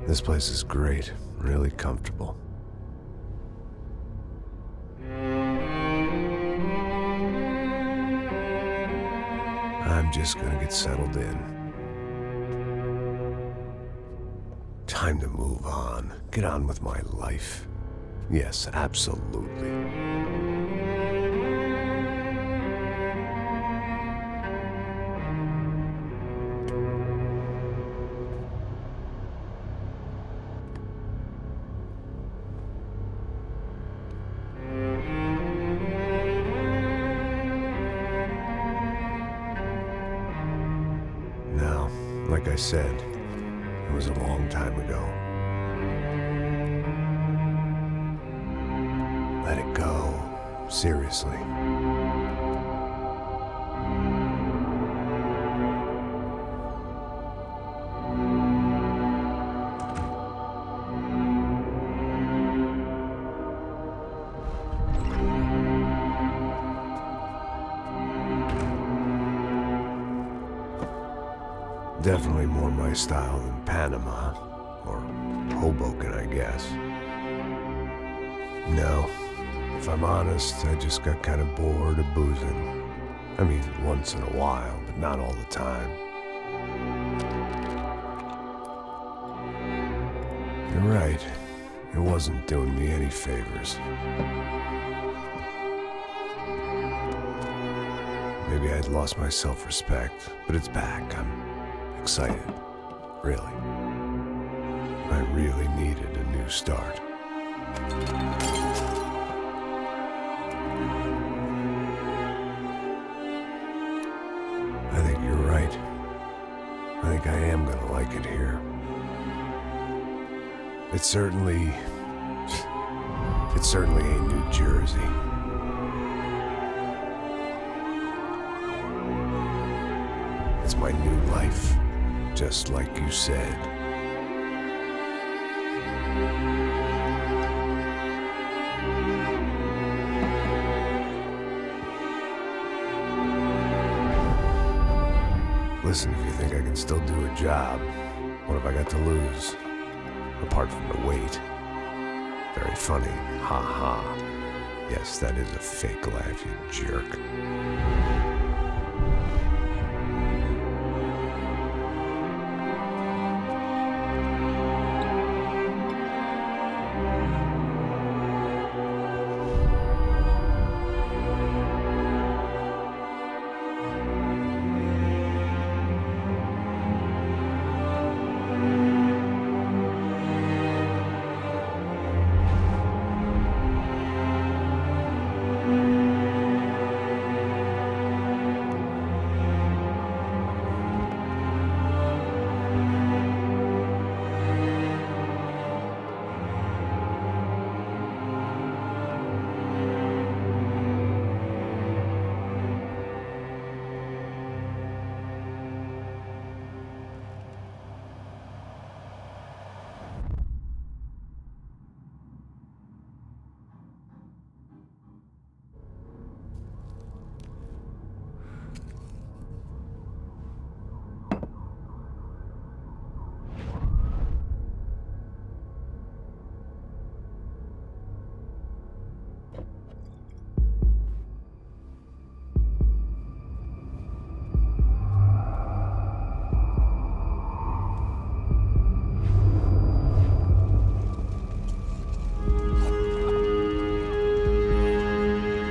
This place is great, really comfortable. I'm just gonna get settled in. Time to move on. Get on with my life. Yes, absolutely. Now, like I said, it was a long time ago. Let it go. Seriously. Definitely more my style than Panama, or Hoboken, I guess. No, if I'm honest, I just got kind of bored of boozing. I mean, once in a while, but not all the time. You're right, it wasn't doing me any favors. Maybe I'd lost my self-respect, but it's back. I'm excited, really. I really needed a new start. I think you're right. I think I am gonna like it here. It certainly ain't New Jersey. It's my new life. Just like you said. Listen, if you think I can still do a job, what have I got to lose? Apart from the weight. Very funny. Ha ha. Yes, that is a fake laugh, you jerk.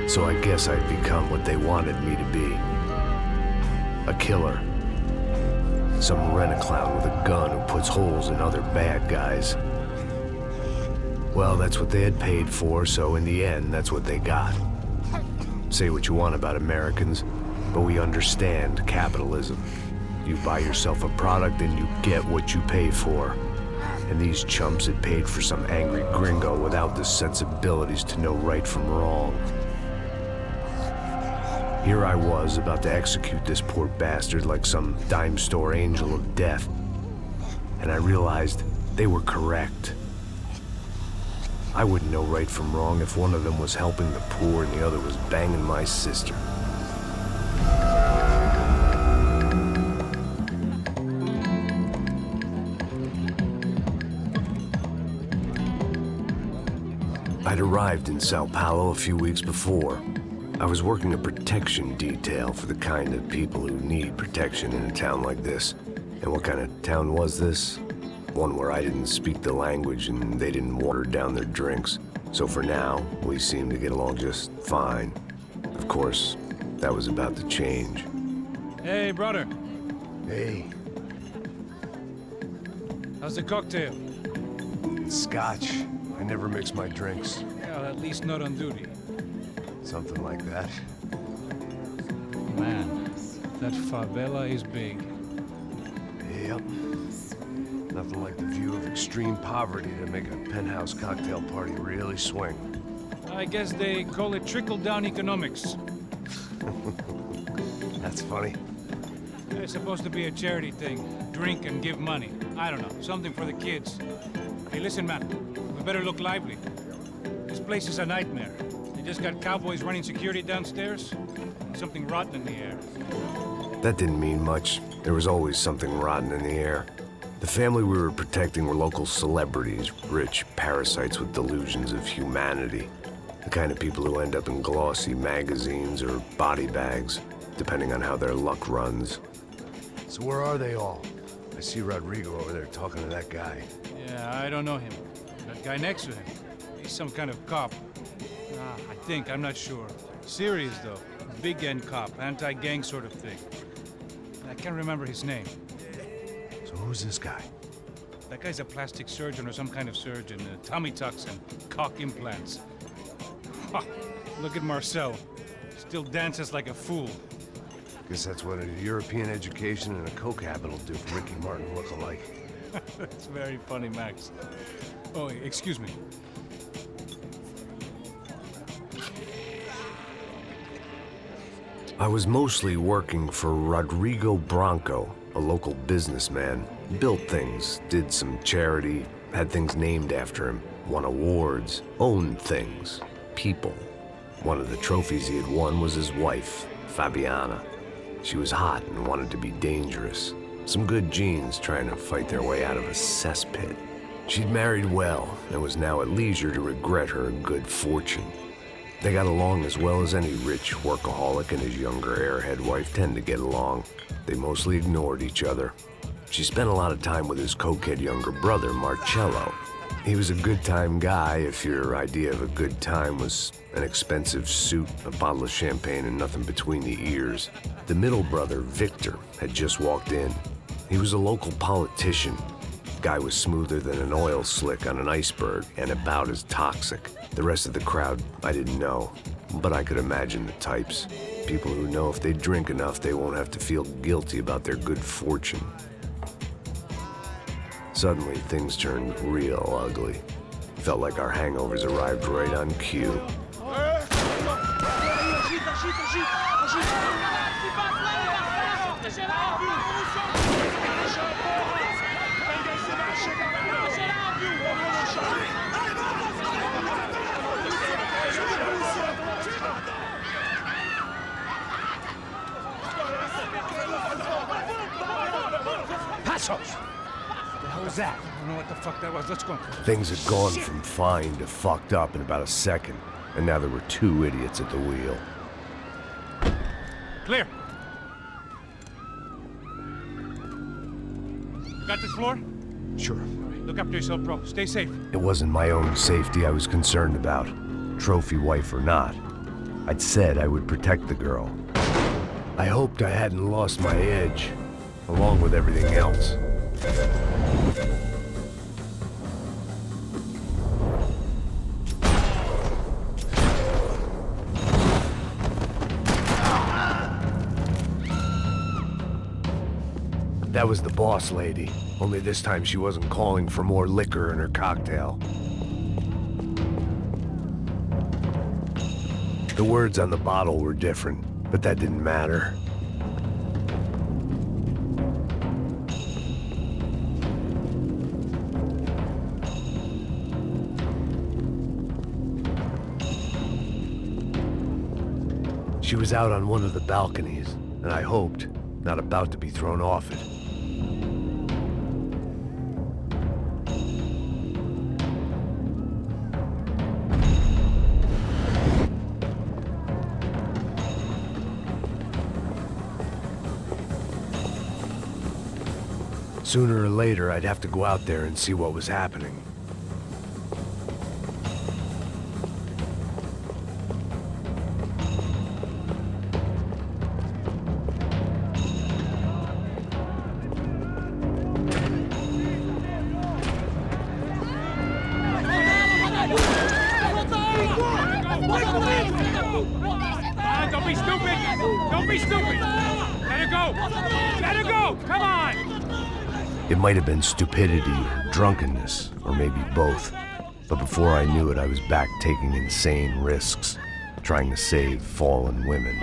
So I guess I'd become what they wanted me to be. A killer. Some rent-a-clown with a gun who puts holes in other bad guys. Well, that's what they had paid for, so in the end, that's what they got. Say what you want about Americans, but we understand capitalism. You buy yourself a product and you get what you pay for. And these chumps had paid for some angry gringo without the sensibilities to know right from wrong. Here I was, about to execute this poor bastard like some dime store angel of death. And I realized they were correct. I wouldn't know right from wrong if one of them was helping the poor and the other was banging my sister. I'd arrived in Sao Paulo a few weeks before. I was working a protection detail for the kind of people who need protection in a town like this. And what kind of town was this? One where I didn't speak the language and they didn't water down their drinks. So for now, we seemed to get along just fine. Of course, that was about to change. Hey, brother. Hey. How's the cocktail? It's scotch. I never mix my drinks. Well, at least not on duty. Something like that. Man, that favela is big. Yep. Nothing like the view of extreme poverty to make a penthouse cocktail party really swing. I guess they call it trickle-down economics. That's funny. It's supposed to be a charity thing. Drink and give money. I don't know, something for the kids. Hey, listen, man. We better look lively. This place is a nightmare. They just got cowboys running security downstairs. And something rotten in the air. That didn't mean much. There was always something rotten in the air. The family we were protecting were local celebrities, rich parasites with delusions of humanity. The kind of people who end up in glossy magazines or body bags, depending on how their luck runs. So where are they all? I see Rodrigo over there talking to that guy. Yeah, I don't know him. That guy next to him. He's some kind of cop. I think, I'm not sure. Serious, though. Big-end cop, anti-gang sort of thing. I can't remember his name. So who's this guy? That guy's a plastic surgeon or some kind of surgeon. Tummy tucks and cock implants. Look at Marcel. Still dances like a fool. Guess that's what a European education and a coke habit will do for Ricky Martin look-alike. That's very funny, Max. Oh, excuse me. I was mostly working for Rodrigo Branco, a local businessman. Built things, did some charity, had things named after him, won awards, owned things, people. One of the trophies he had won was his wife, Fabiana. She was hot and wanted to be dangerous. Some good genes trying to fight their way out of a cesspit. She'd married well and was now at leisure to regret her good fortune. They got along as well as any rich workaholic and his younger airhead wife tend to get along. They mostly ignored each other. She spent a lot of time with his cokehead younger brother, Marcello. He was a good-time guy if your idea of a good time was an expensive suit, a bottle of champagne, and nothing between the ears. The middle brother, Victor, had just walked in. He was a local politician. Guy was smoother than an oil slick on an iceberg and about as toxic. The rest of the crowd, I didn't know, but I could imagine the types. People who know if they drink enough, they won't have to feel guilty about their good fortune. Suddenly, things turned real ugly. Felt like our hangovers arrived right on cue. Passos! What the hell was that? I don't know what the fuck that was. Let's go. Things had gone from fine to fucked up in about a second, and now there were two idiots at the wheel. Clear. You got this floor? Sure. Look after yourself, bro. Stay safe. It wasn't my own safety I was concerned about, trophy wife or not. I'd said I would protect the girl. I hoped I hadn't lost my edge, along with everything else. That was the boss lady, only this time she wasn't calling for more liquor in her cocktail. The words on the bottle were different, but that didn't matter. She was out on one of the balconies, and I hoped, not about to be thrown off it. Sooner or later, I'd have to go out there and see what was happening. Don't be stupid! Don't be stupid! Let her go! Let her go! Come on! It might have been stupidity or drunkenness, or maybe both. But before I knew it, I was back taking insane risks, trying to save fallen women.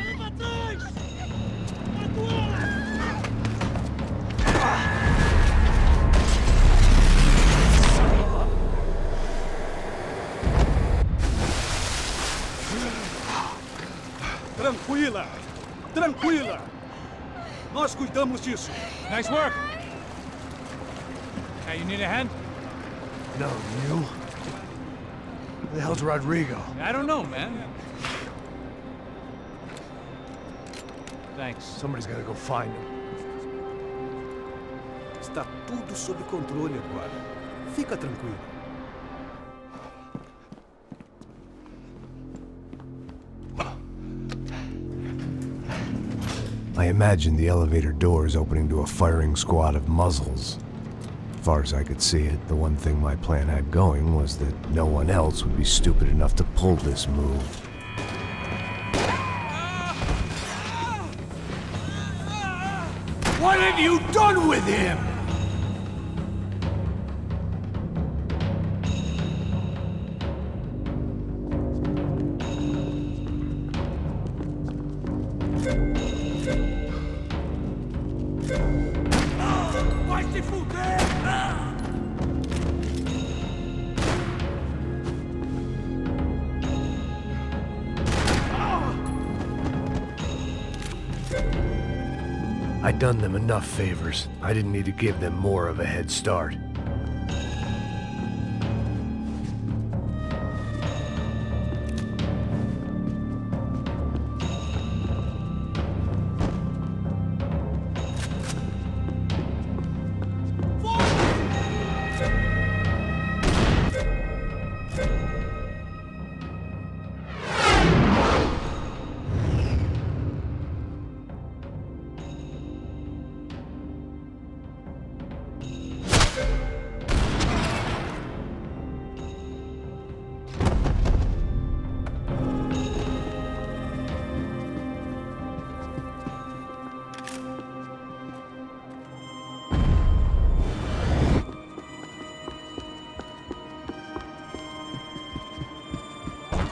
Tranquila! Tranquila! Nós cuidamos disso. Nice work! Hey, you need a hand? No, you? Who the hell's Rodrigo? I don't know, man. Thanks. Somebody's gotta go find him. Está tudo sob controle agora. Fica tranquilo. I imagined the elevator doors opening to a firing squad of muzzles. As far as I could see it, the one thing my plan had going was that no one else would be stupid enough to pull this move. What have you done with him? Vai se fuder! I'd done them enough favors. I didn't need to give them more of a head start.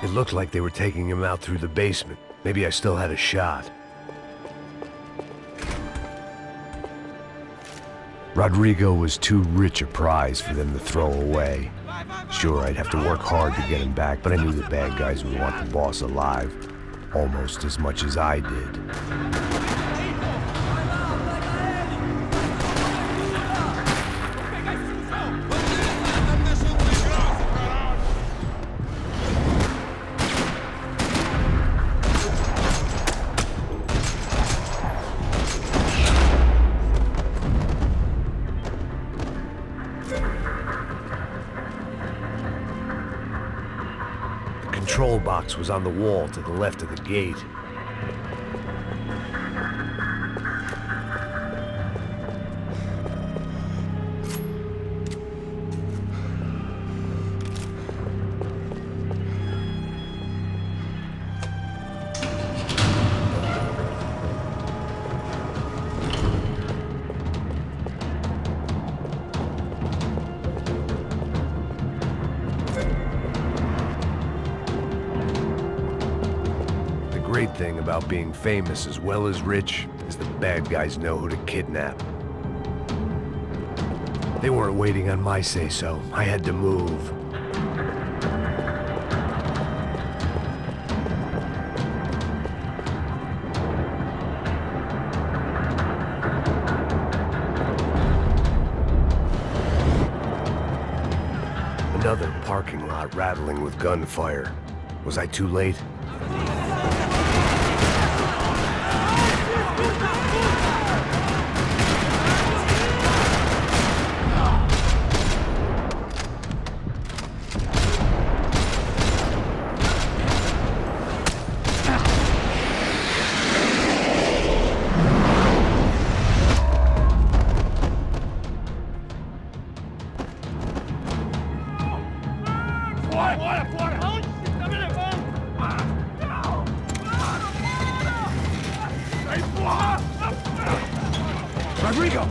It looked like they were taking him out through the basement. Maybe I still had a shot. Rodrigo was too rich a prize for them to throw away. Sure, I'd have to work hard to get him back, but I knew the bad guys would want the boss alive, almost as much as I did. The control box was on the wall to the left of the gate. The great thing about being famous as well as rich is the bad guys know who to kidnap. They weren't waiting on my say-so. I had to move. Another parking lot rattling with gunfire. Was I too late? Rodrigo!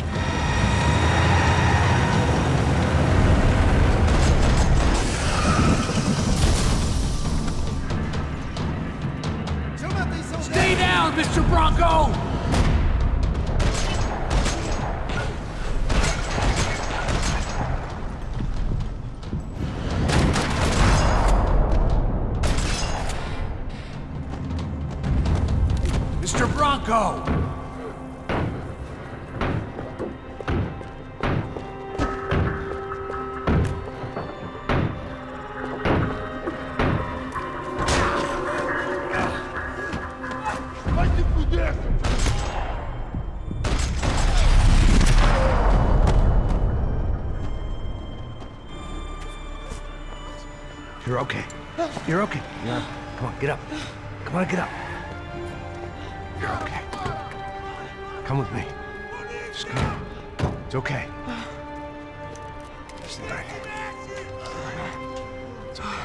Stay down, Mr. Bronco! Mr. Bronco! You're okay. You're okay. Yeah. Come on, get up. Come on, get up. You're okay. Come with me. Just come. It's okay. It's all right. It's okay.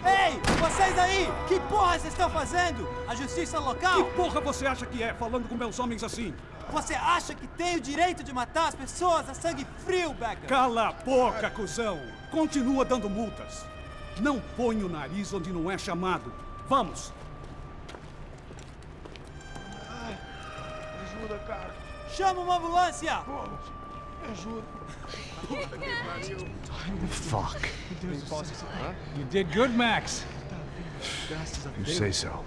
Ei, vocês aí! Que porra vocês estão fazendo? A justiça local? Que porra você acha que é, falando com meus homens assim? Você acha que tem o direito de matar as pessoas a sangue frio, Becker? Cala a boca, cuzão! Continua dando multas. Não põe o nariz onde não é chamado. Vamos! Ajuda, cara. Chama uma ambulância! Me ajuda. Fuck. You did good, Max. You say so.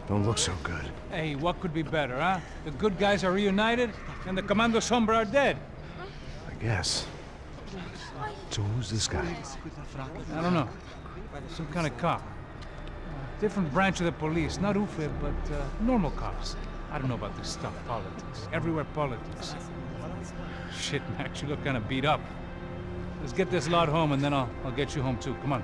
Don't look so good. Hey, what could be better, huh? The good guys are reunited, and the Commando Sombra are dead. I guess. So who's this guy? I don't know. Some kind of cop. Different branch of the police. Not UFE, but normal cops. I don't know about this stuff, politics. Everywhere politics. Shit, Max, you look kind of beat up. Let's get this lot home, and then I'll get you home too. Come on.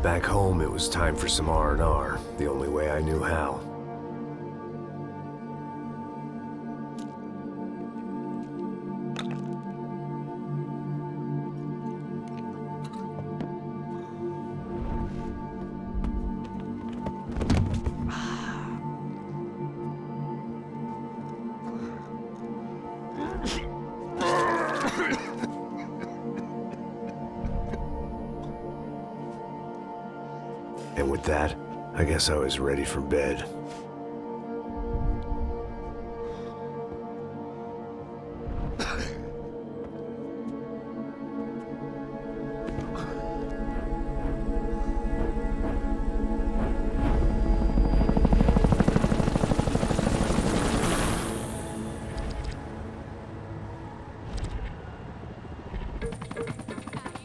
Back home, it was time for some R&R, the only way I knew how. And with that, I guess I was ready for bed.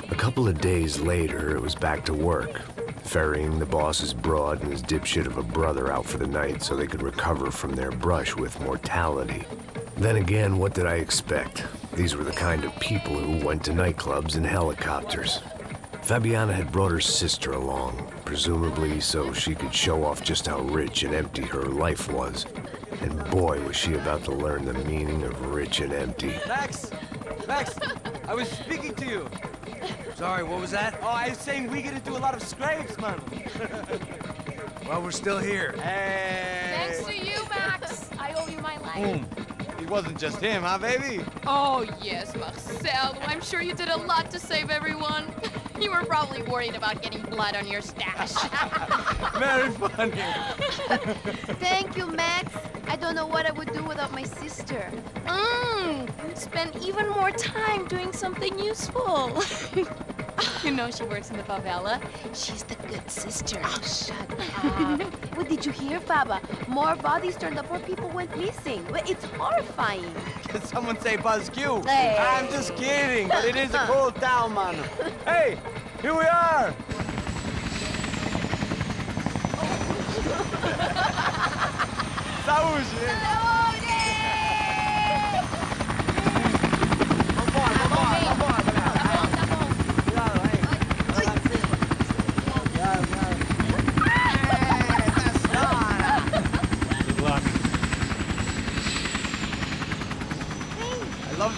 A couple of days later, it was back to work. Ferrying the boss's broad and his dipshit of a brother out for the night so they could recover from their brush with mortality. Then again, what did I expect? These were the kind of people who went to nightclubs in helicopters. Fabiana had brought her sister along, presumably so she could show off just how rich and empty her life was. And boy, was she about to learn the meaning of rich and empty. Max! Max! I was speaking to you. Sorry, what was that? Oh, I was saying we get into a lot of scrapes, man. Well, we're still here. Hey! Thanks to you, Max. I owe you my life. It wasn't just him, huh, baby? Oh, yes, Marcel. I'm sure you did a lot to save everyone. You were probably worried about getting blood on your stash. Very funny. Thank you, Max. I don't know what I would do without my sister. Spend even more time doing something useful. You know she works in the favela. She's the good sister. Oh, shut up. What did you hear, Faba? More bodies turned up where people went missing. It's horrifying. Did someone say Buzz Q? Hey. I'm just kidding, but it is a cold town, man. Hey, here we are. Saúde!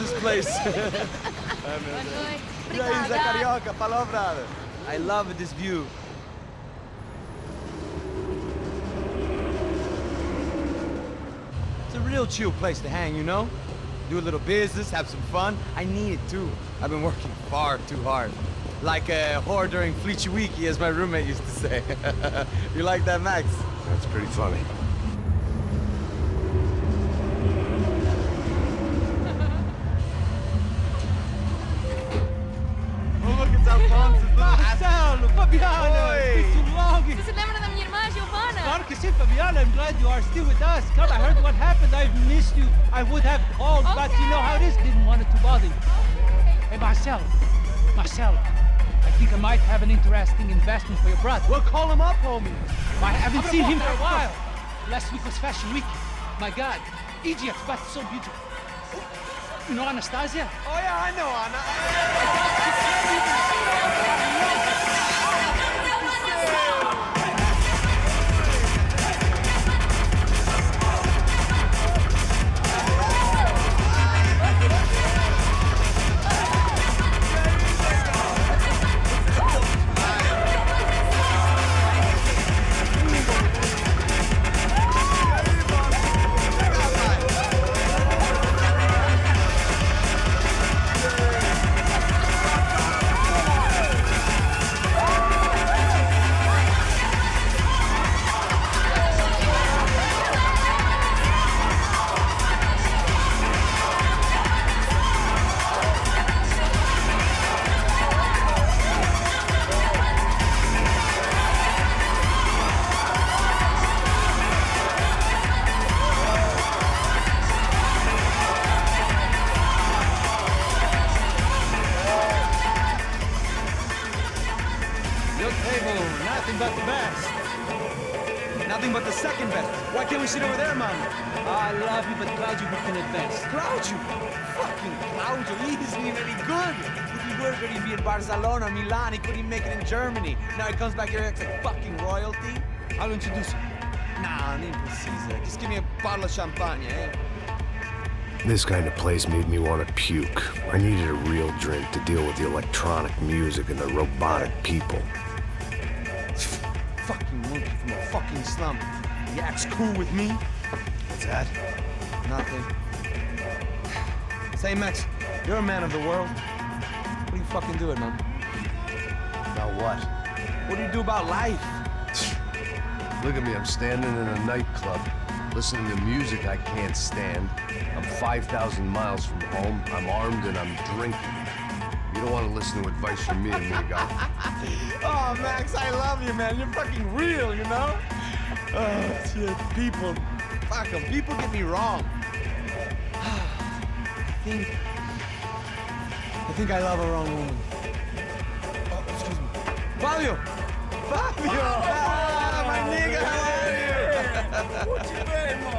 this place. E aí, Zé Carioca, palavra. I love this view. It's a real chill place to hang, you know? Do a little business, have some fun. I need it too. I've been working far too hard. Like a whore during Fleechy Weeky, as my roommate used to say. You like that, Max? That's pretty funny. Oh, look, it's Alfonso's little Marcelo, Fabiana, Oi. it's been too long. Você se lembra da minha irmã, Giovanna? Claro que sim, Fabiana. I'm glad you are still with us. Come, I heard what happened. I've missed you. I would have called, but you know how it is. Didn't want it to bother you. Hey, Marcelo. Marcelo. I think I might have an interesting investment for your brother. Well, call him up, homie. I haven't seen him for a while. Last week was Fashion Week. My God, Egypt, but so beautiful. You know Anastasia? Oh, yeah, I know, Anna. Nothing but the best. Nothing but the second best. Why can't we sit over there, man? I love you, but Claudio booked in advance. Claudio! Fucking Claudio, he isn't even any good. If he were good, he'd be in Barcelona, Milan, he couldn't make it in Germany. Now he comes back here and acts like fucking royalty. I'll introduce you. Nah, nem precisa. Just give me a bottle of champagne, eh? This kind of place made me want to puke. I needed a real drink to deal with the electronic music and the robotic people. Fucking monkey from a fucking slum. He acts cool with me. What's that? Nothing. Say, Max, you're a man of the world. What are you fucking doing, man? About what? What do you do about life? Look at me, I'm standing in a nightclub, listening to music I can't stand. I'm 5,000 miles from home, I'm armed, and I'm drinking. You don't want to listen to advice from me, amigo. Oh, Max, I love you, man. You're fucking real, you know? Oh, shit. People. Fuck 'em. People get me wrong. I think I love a wrong woman. Oh, excuse me. Fabio! Fabio! Ah, my nigga, how are you? What you been, Mo?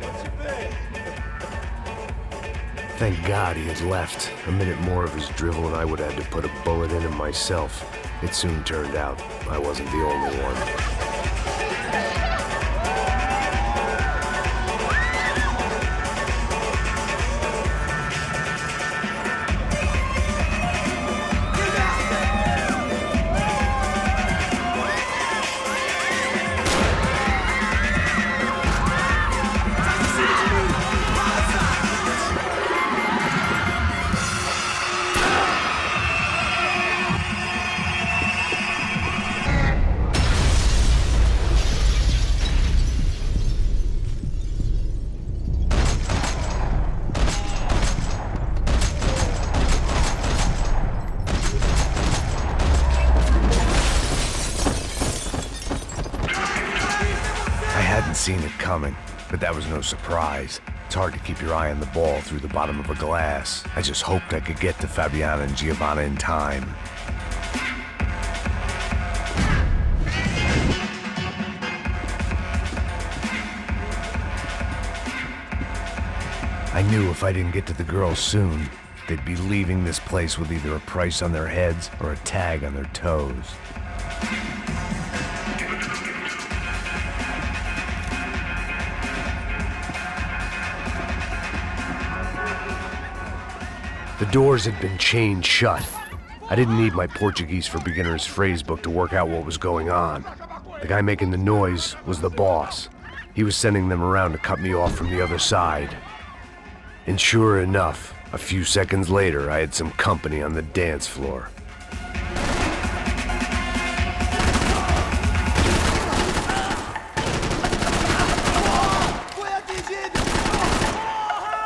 What you been? Thank God he had left. A minute more of his drivel and I would have had to put a bullet in him myself. It soon turned out I wasn't the only one. Seen it coming, but that was no surprise. It's hard to keep your eye on the ball through the bottom of a glass. I just hoped I could get to Fabiana and Giovanna in time. I knew if I didn't get to the girls soon, they'd be leaving this place with either a price on their heads or a tag on their toes. The doors had been chained shut. I didn't need my Portuguese for Beginners phrase book to work out what was going on. The guy making the noise was the boss. He was sending them around to cut me off from the other side. And sure enough, a few seconds later, I had some company on the dance floor.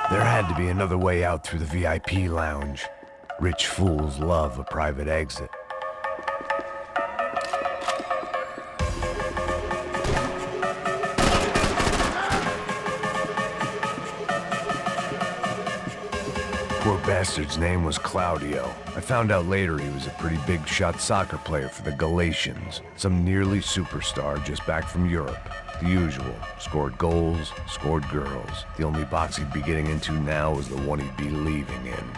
There had to be another way out through the VIP lounge. Rich fools love a private exit. Poor bastard's name was Claudio. I found out later he was a pretty big-shot soccer player for the Galatians. Some nearly superstar just back from Europe. The usual. Scored goals, scored girls. The only box he'd be getting into now was the one he'd be leaving in.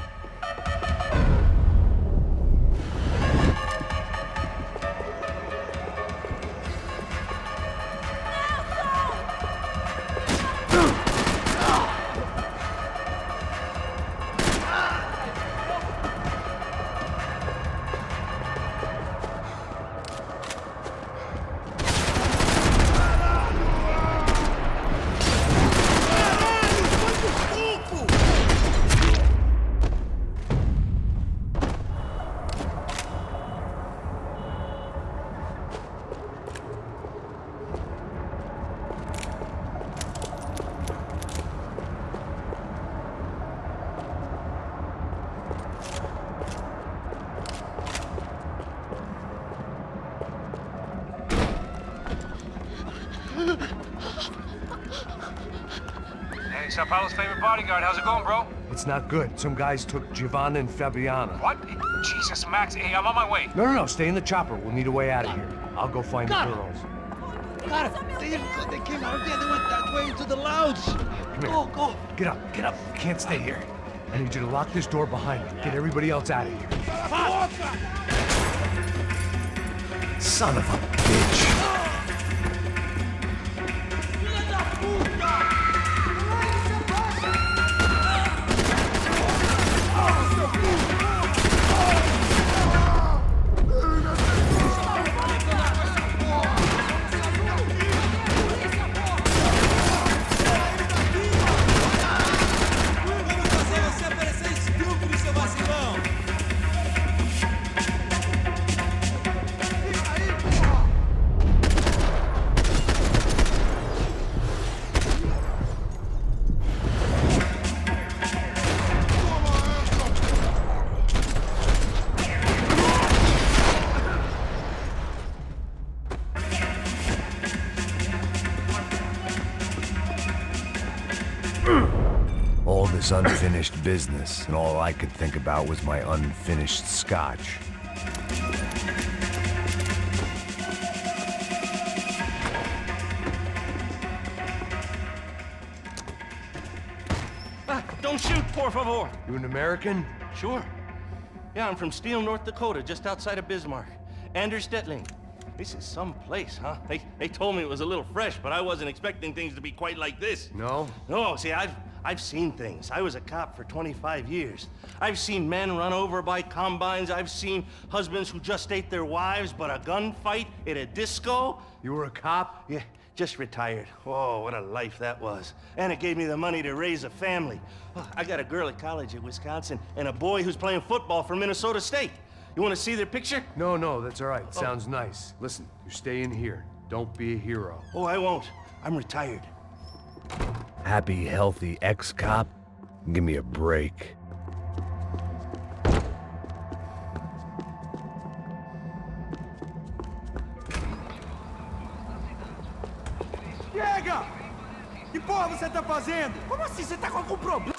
Hey, Sao Paulo's favorite bodyguard. How's it going, bro? It's not good. Some guys took Giovanna and Fabiana. What? Jesus, Max. Hey, I'm on my way. No, stay in the chopper. We'll need a way out of here. I'll go find the girls. God, they came out there. They went that way into the lounge. Come here. Go. Get up. You can't stay here. I need you to lock this door behind me. Get everybody else out of here. Son of a bitch. All this unfinished business, and all I could think about was my unfinished scotch. Don't shoot, por favor. You an American? Sure. Yeah, I'm from Steele, North Dakota, just outside of Bismarck. Anders Detling. This is some place, huh? They told me it was a little fresh, but I wasn't expecting things to be quite like this. No? No, see, I've seen things. I was a cop for 25 years. I've seen men run over by combines. I've seen husbands who just ate their wives, but a gunfight at a disco. You were a cop? Yeah, just retired. Oh, what a life that was. And it gave me the money to raise a family. Oh, I got a girl at college at Wisconsin and a boy who's playing football for Minnesota State. You want to see their picture? No, that's all right. Sounds nice. Listen, you stay in here. Don't be a hero. Oh, I won't. I'm retired. Happy, healthy ex-cop? Give me a break. Chega! Que porra você tá fazendo? Como assim? Você tá com algum problema?